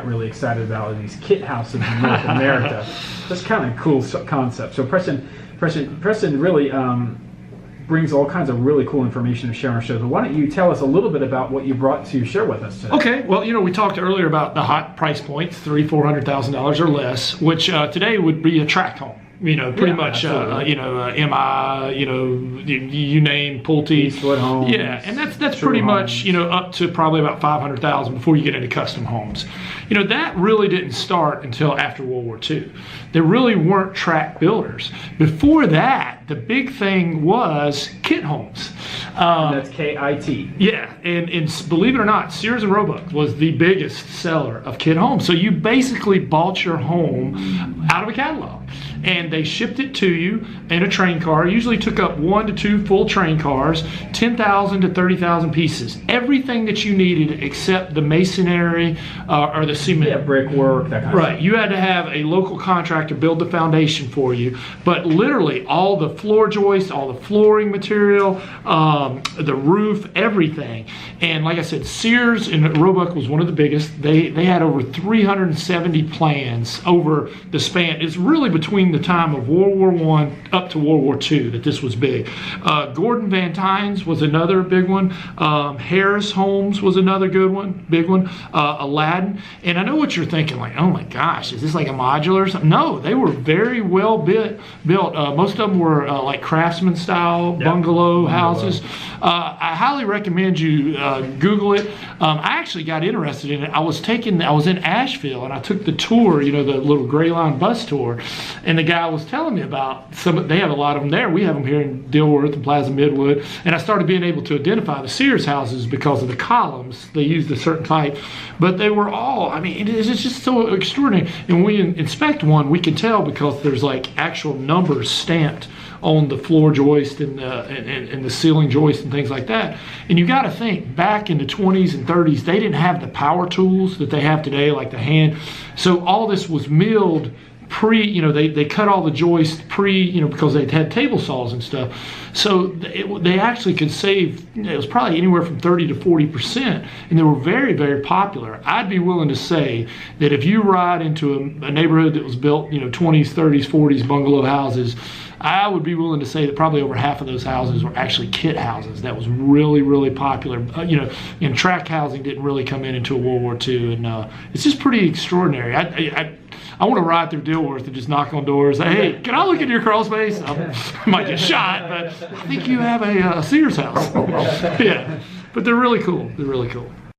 really excited about these kit houses in North America. That's kind of cool concept. So Preston really brings all kinds of really cool information to share on our show. So why don't you tell us a little bit about what you brought to share with us today? Okay, well, we talked earlier about the hot price points, $300,000-$400,000 or less, which today would be a tract home. Pretty much, MI, you name Pulte. Eastwood Homes. Yeah, and that's pretty much, up to probably about $500,000 before you get into custom homes. That really didn't start until after World War II. There really weren't tract builders. Before that, the big thing was kit homes. That's K-I-T. Yeah, and believe it or not, Sears and Roebuck was the biggest seller of kit homes. So you basically bought your home out of a catalog. And they shipped it to you in a train car. It usually took up 1 to 2 full train cars, 10,000 to 30,000 pieces. Everything that you needed except the masonry or the cement. Yeah, brickwork, that kind of stuff. Right. You had to have a local contractor build the foundation for you. But literally all the floor joists, all the flooring material, the roof, everything. And like I said, Sears and Roebuck was one of the biggest. They had over 370 plans over the span. It's really between the time of World War I up to World War II that this was big. Gordon Van Tyne's was another big one. Harris Homes was another good one, big one. Aladdin. And I know what you're thinking, like, oh my gosh, is this like a modular or something? No, they were very well built. Most of them were like craftsman style bungalow houses. I highly recommend you Google it. I actually got interested in it. I was in Asheville and I took the tour, the little Gray Line bus tour, and the guy was telling me about they have a lot of them there. We have them here in Dilworth and Plaza Midwood, and I started being able to identify the Sears houses because of the columns. They used a certain type, but they were all, it's just so extraordinary. And when we inspect one, we can tell because there's like actual numbers stamped on the floor joist and the ceiling joist and things like that. And you got to think, back in the 20s and 30s, they didn't have the power tools that they have today, like the hand. So all this was milled they cut all the joists because they had table saws and stuff. So they actually could save, it was probably anywhere from 30 to 40%, and they were very, very popular. I'd be willing to say that if you ride into a neighborhood that was built, 20s, 30s, 40s bungalow houses, I would be willing to say that probably over half of those houses were actually kit houses. That was really, really popular. And tract housing didn't really come in until World War II, and it's just pretty extraordinary. I want to ride through Dilworth and just knock on doors. Say, hey, can I look at your crawl space? I might get shot, but I think you have a Sears house. Yeah, but they're really cool. They're really cool.